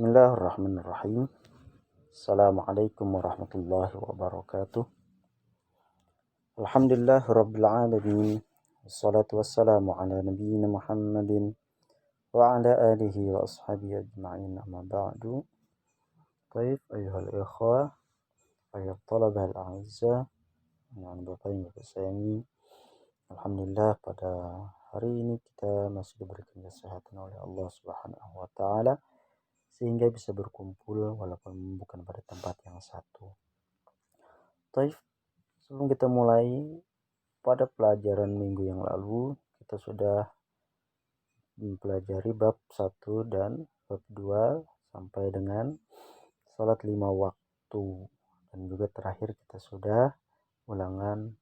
Bismillahirrahmanirrahim. Assalamualaikum warahmatullahi wabarakatuh. Alhamdulillah rabbil alamin. Wassalatu wassalamu ala nabiyyina Muhammadin wa ala alihi wa ashabihi ajma'in, amma ba'du. Baik, ayuhal ikhwah, ayuhal talabah al-a'izah, yang Bapak yang Bapak sayangi, alhamdulillah pada hari ini kita masih diberikan kesehatan oleh Allah Subhanahu wa taala sehingga bisa berkumpul walaupun bukan pada tempat yang satu. Taif, sebelum kita mulai, pada pelajaran minggu yang lalu kita sudah mempelajari bab 1 dan bab 2 sampai dengan salat 5 waktu, dan juga terakhir kita sudah ulangan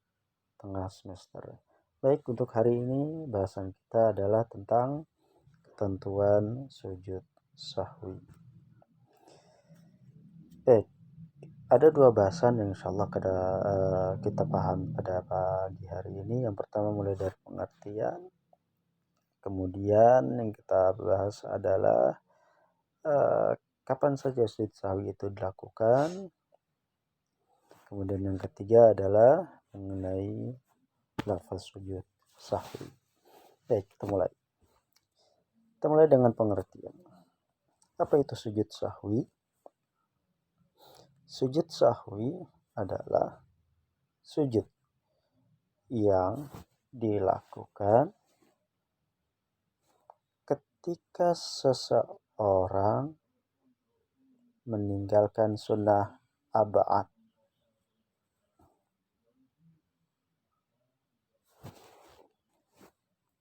tengah semester. Baik, untuk hari ini bahasan kita adalah tentang ketentuan sujud sahwi. Ada dua bahasan yang insya Allah kita paham pada pagi hari ini. Yang pertama mulai dari pengertian, kemudian yang kita bahas adalah kapan saja sujud sahwi itu dilakukan, kemudian yang ketiga adalah mengenai lafaz sujud sahwi. Baik, kita mulai dengan pengertian. Apa itu sujud sahwi? Sujud sahwi adalah sujud yang dilakukan ketika seseorang meninggalkan sunnah ab'ad.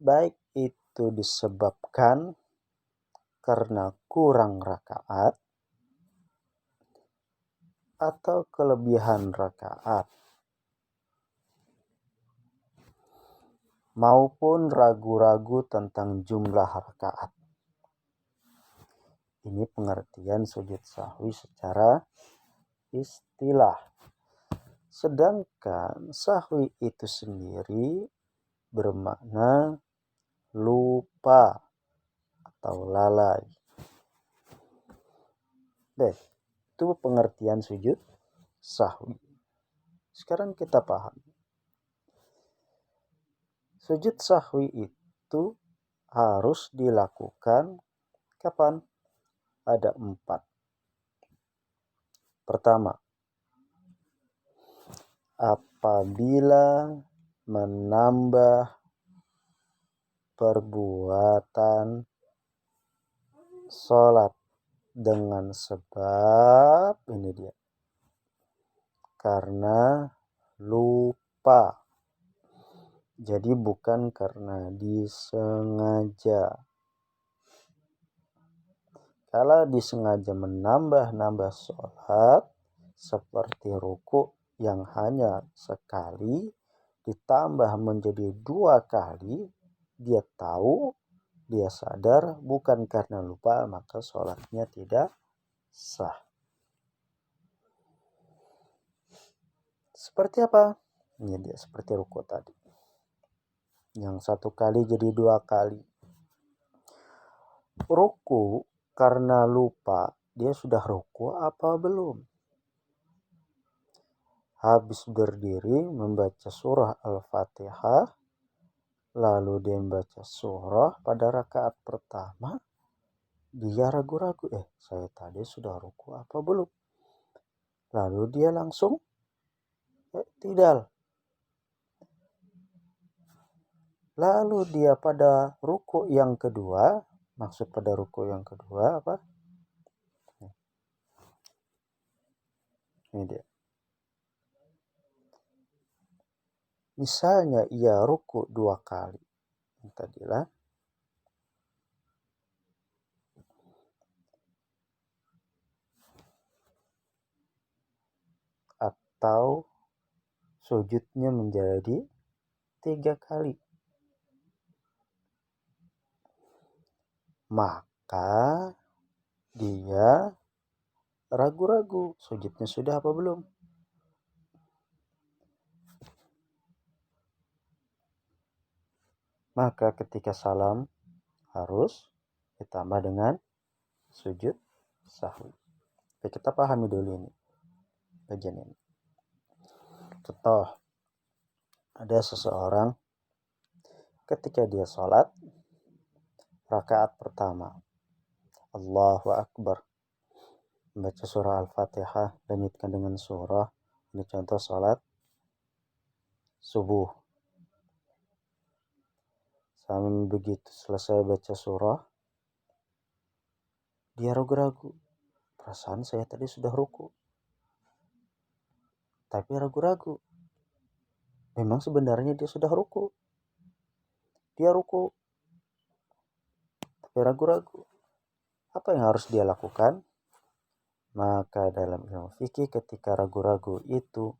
Baik itu disebabkan karena kurang rakaat atau kelebihan rakaat, maupun ragu-ragu tentang jumlah rakaat. Ini pengertian sujud sahwi secara istilah. Sedangkan sahwi itu sendiri bermakna lupa atau lalai. Itu pengertian sujud sahwi. Sekarang kita paham. Sujud sahwi itu harus dilakukan kapan? Ada 4. Pertama, apabila menambah perbuatan sholat dengan sebab, ini dia, karena lupa. Jadi bukan karena disengaja. Kalau disengaja menambah sholat seperti ruku yang hanya sekali ditambah menjadi 2 kali, dia tahu, dia sadar, bukan karena lupa, maka sholatnya tidak sah. Seperti apa? Ini dia, seperti ruku tadi. Yang 1 kali jadi 2 kali. Ruku karena lupa, dia sudah ruku apa belum? Habis berdiri membaca surah Al-Fatihah, lalu dia membaca surah pada rakaat pertama, dia ragu-ragu, saya tadi sudah ruku apa belum? Lalu dia langsung tidak. Lalu dia pada ruku yang kedua, maksud pada ruku yang kedua apa? Ini dia. Misalnya ia ruku 2 kali. Yang tadilah atau sujudnya menjadi 3 kali. Maka dia ragu-ragu sujudnya sudah apa belum. Maka ketika salam harus ditambah dengan sujud sahwi. Oke, kita pahami dulu ini bagian ini. Contoh, ada seseorang ketika dia sholat rakaat pertama, Allahu Akbar, membaca surah Al-Fatihah, lanjutkan dengan surah. Ini contoh sholat subuh. Sampai begitu selesai baca surah, dia ragu-ragu. Perasaan saya tadi sudah ruku. Tapi ragu-ragu. Memang sebenarnya dia sudah ruku. Dia ruku. Tapi ragu-ragu. Apa yang harus dia lakukan? Maka dalam ilmu fikih ketika ragu-ragu itu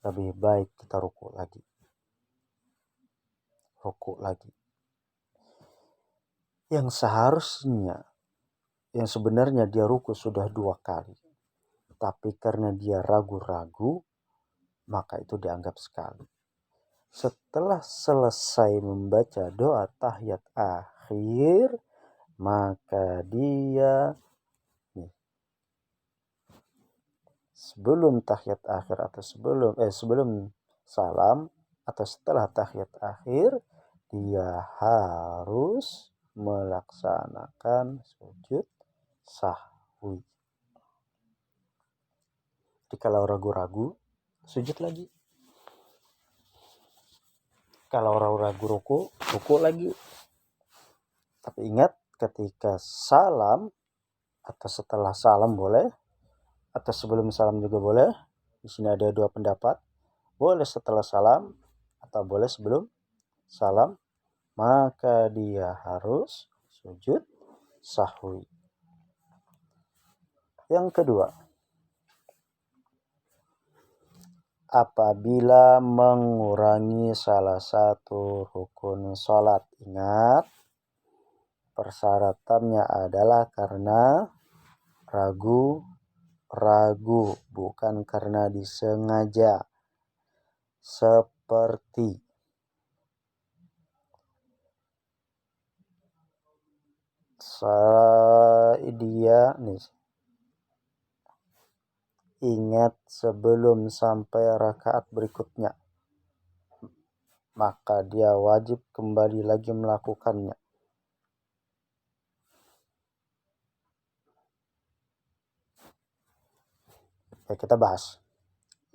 lebih baik kita ruku lagi. Ruku lagi. Yang seharusnya, yang sebenarnya dia ruku sudah 2 kali. Tapi karena dia ragu-ragu, maka itu dianggap sekali. Setelah selesai membaca doa tahiyat akhir, maka dia sebelum tahiyat akhir atau sebelum salam atau setelah tahiyat akhir, dia harus melaksanakan sujud sahwi. Jadi kalau ragu-ragu, sujud lagi. Kalau ragu-ragu ruku lagi. Tapi ingat, ketika salam atau setelah salam boleh, atau sebelum salam juga boleh. Di sini ada 2 pendapat. Boleh setelah salam atau boleh sebelum salam, maka dia harus sujud sahwi. Yang kedua, apabila mengurangi salah satu rukun sholat. Ingat, persyaratannya adalah karena ragu, bukan karena disengaja. Seperti dia ingat sebelum sampai rakaat berikutnya, maka dia wajib kembali lagi melakukannya. Ya, kita bahas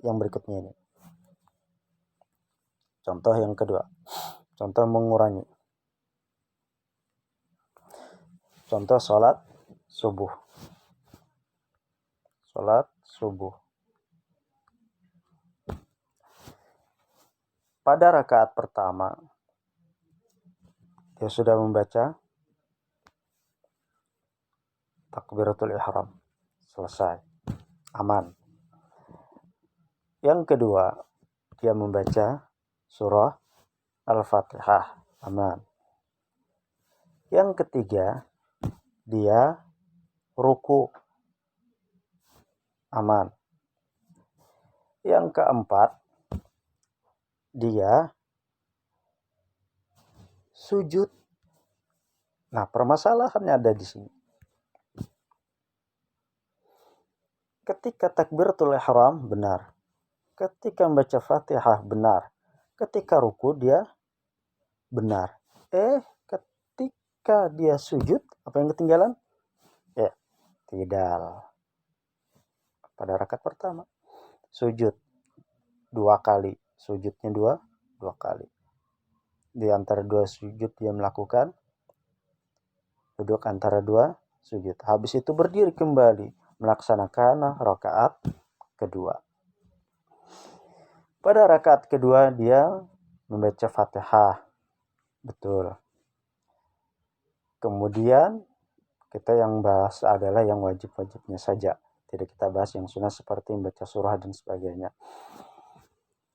yang berikutnya ini. Contoh yang kedua. Contoh mengurangi. Contoh sholat subuh. Sholat subuh. Pada rakaat pertama, dia sudah membaca takbiratul ihram. Selesai. Aman. Yang kedua, dia membaca surah Al-Fatihah. Aman. Yang ketiga, dia ruku. Aman. Yang keempat, dia sujud. Nah, permasalahannya ada di sini. Ketika takbiratul ihram benar. Ketika membaca Fatihah benar. Ketika ruku dia benar. Ketika dia sujud, apa yang ketinggalan? Tidak. Pada rakaat pertama sujud 2 kali. Sujudnya 2 kali. Di antara 2 sujud dia melakukan duduk antara 2 sujud. Habis itu berdiri kembali melaksanakan rakaat kedua. Pada rakaat kedua dia membaca Fatihah. Betul. Kemudian kita yang bahas adalah yang wajib-wajibnya saja. Tidak kita bahas yang sunnah seperti membaca surah dan sebagainya.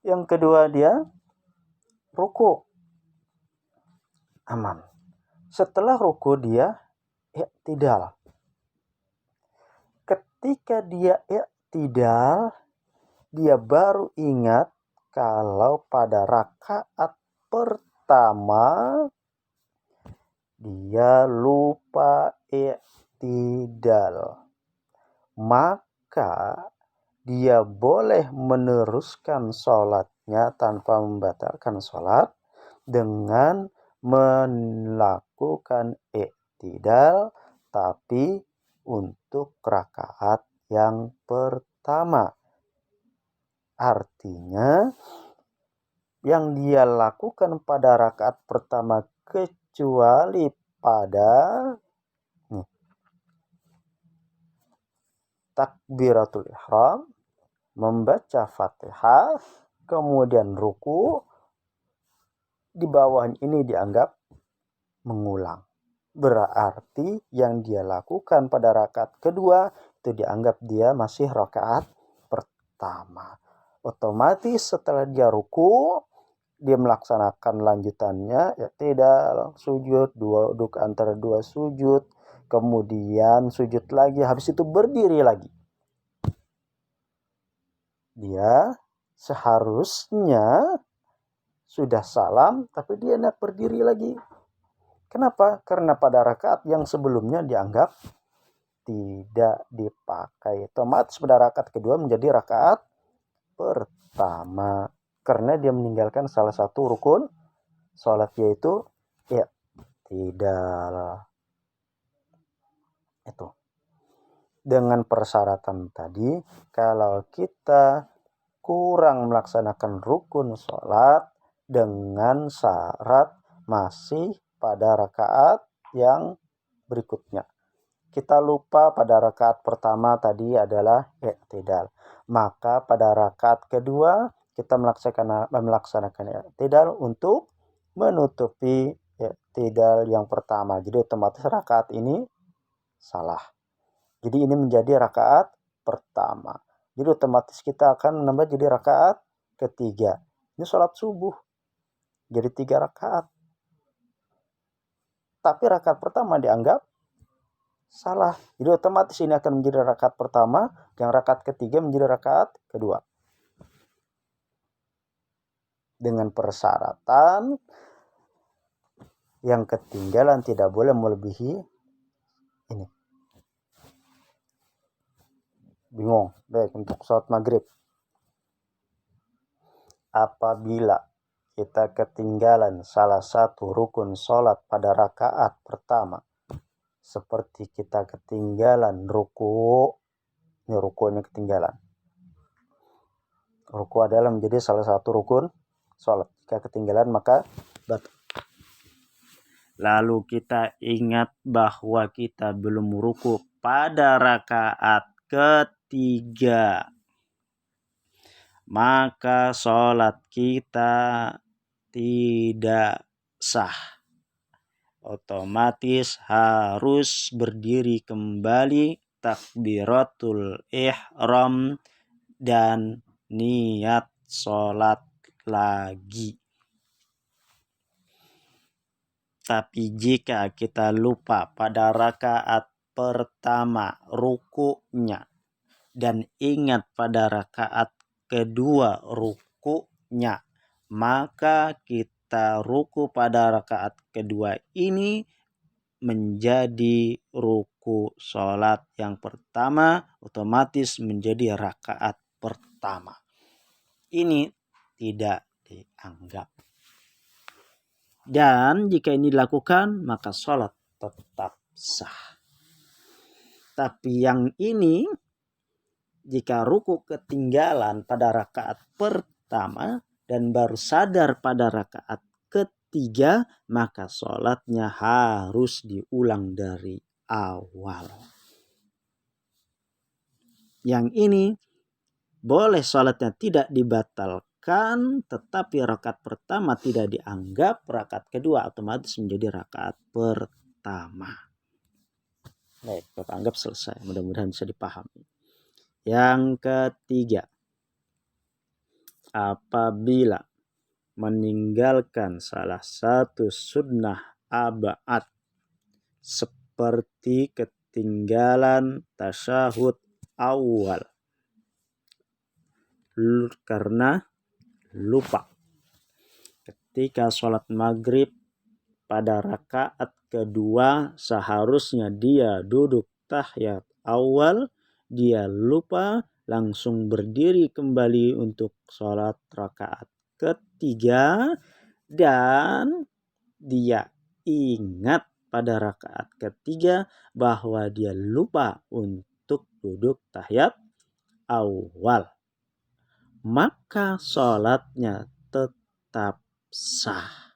Yang kedua dia ruku. Aman. Setelah ruku dia i'tidal. Ketika dia i'tidal, dia baru ingat kalau pada rakaat pertama dia lupa i'tidal. maka dia boleh meneruskan sholatnya tanpa membatalkan sholat dengan melakukan i'tidal, tapi untuk rakaat yang pertama. Artinya yang dia lakukan pada rakaat pertama kecuali pada takbiratul ihram, membaca Fatihah, kemudian ruku, di bawah ini dianggap mengulang. Berarti yang dia lakukan pada rakaat kedua itu dianggap dia masih rakaat pertama. Otomatis setelah dia ruku, dia melaksanakan lanjutannya, ya tidak sujud, duduk antara dua sujud, kemudian sujud lagi, habis itu berdiri lagi. Dia seharusnya sudah salam, tapi dia hendak berdiri lagi. Kenapa? Karena pada rakaat yang sebelumnya dianggap tidak dipakai. Otomatis pada rakaat kedua menjadi rakaat pertama. Karena dia meninggalkan salah satu rukun sholat, yaitu ya tidak. Itu. Dengan persyaratan tadi, kalau kita kurang melaksanakan rukun sholat dengan syarat masih pada rakaat yang berikutnya. Kita lupa pada rakaat pertama tadi adalah i'tidal. Maka pada rakaat kedua kita melaksanakan i'tidal untuk menutupi i'tidal yang pertama. Jadi otomatis rakaat ini salah. Jadi ini menjadi rakaat pertama. Jadi otomatis kita akan menambah jadi rakaat ketiga. Ini sholat subuh. Jadi 3 rakaat. Tapi rakaat pertama dianggap salah. Jadi otomatis ini akan menjadi rakaat pertama. Yang rakaat ketiga menjadi rakaat kedua. Dengan persyaratan yang ketinggalan tidak boleh melebihi ini. Bingung. Baik, untuk sholat maghrib. Apabila kita ketinggalan salah satu rukun sholat pada rakaat pertama, seperti kita ketinggalan ruku, ini rukunya ketinggalan. Ruku adalah menjadi salah satu rukun sholat. Jika ketinggalan maka batal. Lalu kita ingat bahwa kita belum ruku pada rakaat ketiga, maka sholat kita tidak sah. Otomatis harus berdiri kembali, takbiratul ihram, dan niat sholat lagi. Tapi jika kita lupa pada rakaat pertama rukunya dan ingat pada rakaat kedua rukunya, maka kita ruku pada rakaat kedua ini menjadi ruku sholat yang pertama, otomatis menjadi rakaat pertama. Ini tidak dianggap. Dan jika ini dilakukan, maka sholat tetap sah. Tapi yang ini, jika ruku ketinggalan pada rakaat pertama dan baru sadar pada rakaat ketiga, maka sholatnya harus diulang dari awal. Yang ini boleh sholatnya tidak dibatalkan, tetapi rakaat pertama tidak dianggap, rakaat kedua otomatis menjadi rakaat pertama. Baik, Bapak anggap selesai. Mudah-mudahan bisa dipahami. Yang ketiga, apabila meninggalkan salah satu sunnah abad seperti ketinggalan tasyahud awal karena lupa ketika sholat maghrib pada rakaat kedua seharusnya dia duduk tahiyat awal, dia lupa langsung berdiri kembali untuk sholat rakaat ketiga, dan dia ingat pada rakaat ketiga bahwa dia lupa untuk duduk tahiyat awal, maka sholatnya tetap sah.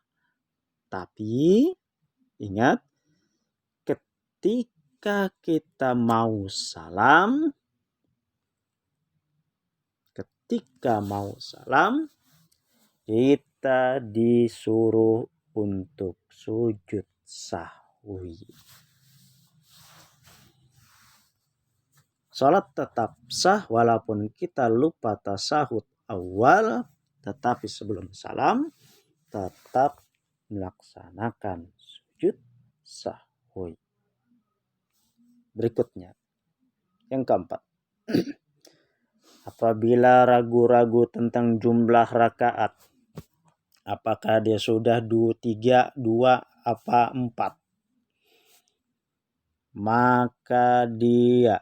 Tapi ingat, ketika kita mau salam, kita disuruh untuk sujud sahwi. Salat tetap sah walaupun kita lupa tasahud awal, tetapi sebelum salam tetap melaksanakan sujud sahwi. Berikutnya, yang keempat. Apabila ragu-ragu tentang jumlah rakaat, apakah dia sudah 3, 2, apa 4, maka dia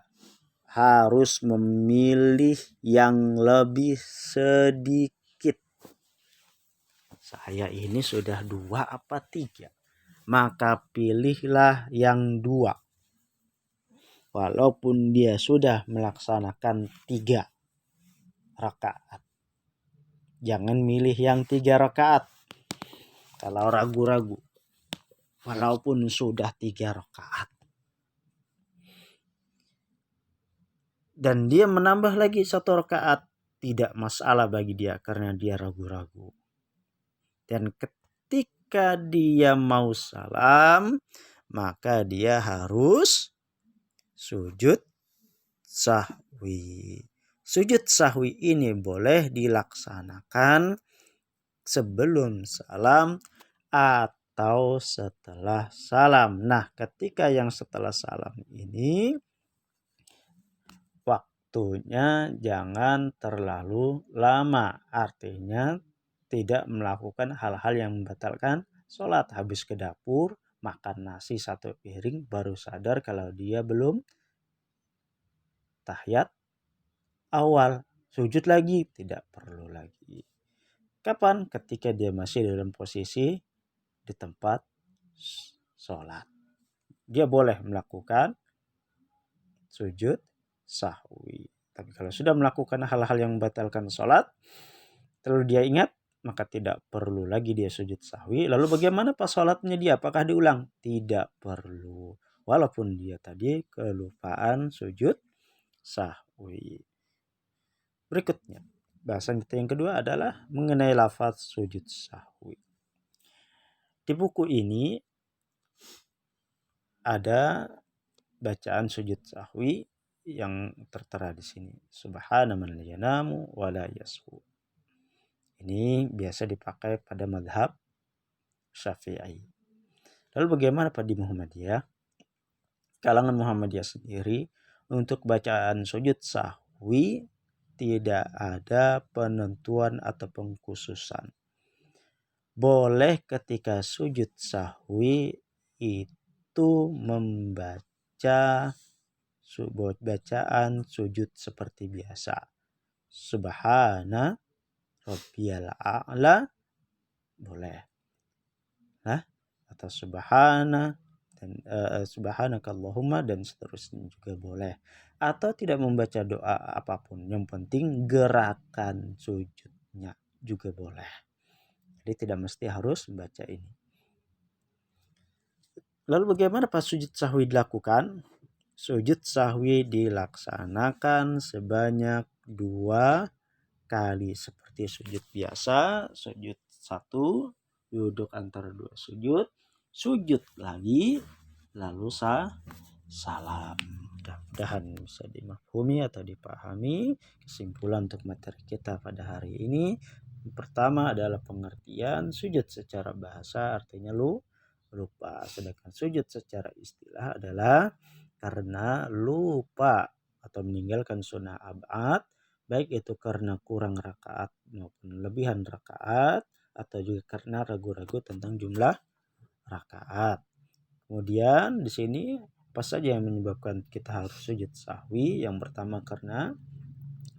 harus memilih yang lebih sedikit. Saya ini sudah 2 apa 3, maka pilihlah yang 2. Walaupun dia sudah melaksanakan 3 rakaat. Jangan milih yang 3 rakaat kalau ragu-ragu. Walaupun sudah 3 rakaat. Dan dia menambah lagi 1 rakaat, tidak masalah bagi dia karena dia ragu-ragu. Dan ketika dia mau salam, maka dia harus sujud sahwi. Sujud sahwi ini boleh dilaksanakan sebelum salam atau setelah salam. Nah, ketika yang setelah salam ini waktunya jangan terlalu lama. Artinya tidak melakukan hal-hal yang membatalkan sholat. Habis ke dapur, makan nasi 1 piring, baru sadar kalau dia belum tahiyat awal. Sujud lagi, tidak perlu lagi. Kapan? Ketika dia masih dalam posisi di tempat sholat. Dia boleh melakukan sujud sahwi. Tapi kalau sudah melakukan hal-hal yang membatalkan sholat, lalu dia ingat, maka tidak perlu lagi dia sujud sahwi. Lalu bagaimana pas sholatnya dia? Apakah diulang? Tidak perlu. Walaupun dia tadi kelupaan sujud sahwi. Berikutnya, bahasan kita yang kedua adalah mengenai lafaz sujud sahwi. Di buku ini ada bacaan sujud sahwi yang tertera di sini. Subhana man la yanamu wa la yashu. Ini biasa dipakai pada mazhab Syafi'i. Lalu bagaimana pada di Muhammadiyah? Kalangan Muhammadiyah sendiri untuk bacaan sujud sahwi tidak ada penentuan atau pengkhususan. Boleh ketika sujud sahwi itu membaca bacaan sujud seperti biasa. Subhana rabbiyal a'la boleh. Atau subhana dan subhanakallahumma dan seterusnya juga boleh. Atau tidak membaca doa apapun, yang penting gerakan sujudnya juga boleh. Jadi tidak mesti harus membaca ini. Lalu bagaimana pas sujud sahwi dilakukan? Sujud sahwi dilaksanakan sebanyak 2 kali seperti sujud biasa. Sujud 1, duduk antara 2 sujud, sujud lagi, lalu salam. Mudah-mudahan bisa dimahami atau dipahami. Kesimpulan untuk materi kita pada hari ini, yang pertama adalah pengertian sujud secara bahasa artinya lupa. Sedangkan sujud secara istilah adalah karena lupa atau meninggalkan sunnah abad, baik itu karena kurang rakaat maupun lebihan rakaat, atau juga karena ragu-ragu tentang jumlah rakaat. Kemudian di sini Apa saja yang menyebabkan kita harus sujud sahwi? Yang pertama karena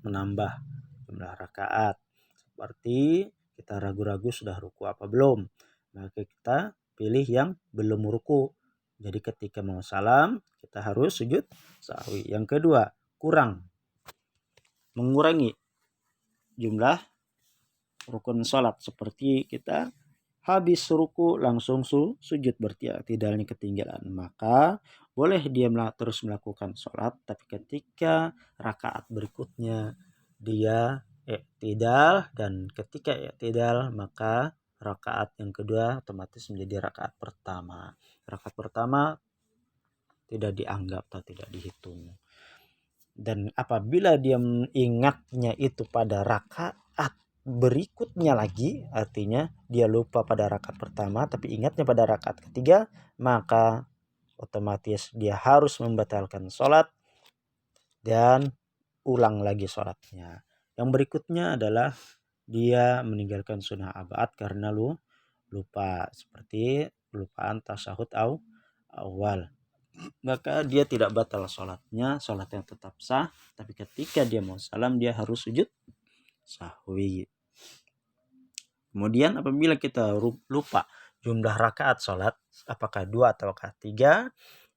menambah jumlah rakaat. Seperti kita ragu-ragu sudah ruku apa belum, maka kita pilih yang belum ruku. Jadi ketika mau salam kita harus sujud sahwi. Yang kedua, mengurangi jumlah rukun sholat, seperti kita habis ruku langsung sujud, berarti tidalnya ketinggalan. Maka boleh dia terus melakukan sholat, tapi ketika rakaat berikutnya dia i'tidal, dan ketika i'tidal maka rakaat yang kedua otomatis menjadi rakaat pertama. Rakaat pertama tidak dianggap atau tidak dihitung. Dan apabila dia ingatnya itu pada rakaat berikutnya lagi, artinya dia lupa pada rakaat pertama tapi ingatnya pada rakaat ketiga, maka otomatis dia harus membatalkan sholat dan ulang lagi sholatnya. Yang berikutnya adalah dia meninggalkan sunnah abad karena lupa, seperti kelupaan tasyahud awal. Maka dia tidak batal sholatnya, sholatnya tetap sah, tapi ketika dia mau salam dia harus sujud sahwi. Kemudian apabila kita lupa jumlah rakaat sholat, apakah 2 atau 3,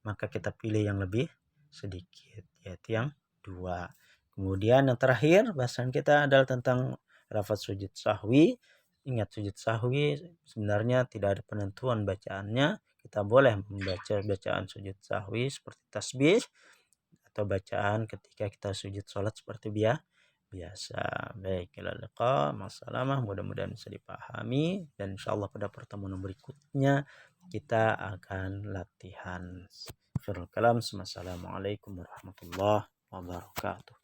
maka kita pilih yang lebih sedikit, yaitu yang 2. Kemudian yang terakhir bahasan kita adalah tentang lafaz sujud sahwi. Ingat, sujud sahwi sebenarnya tidak ada penentuan bacaannya. Kita boleh membaca bacaan sujud sahwi seperti tasbih atau bacaan ketika kita sujud sholat seperti biasa. Baik, masalah mudah-mudahan bisa dipahami, dan insyaallah pada pertemuan berikutnya kita akan latihan. Assalamualaikum warahmatullahi wabarakatuh.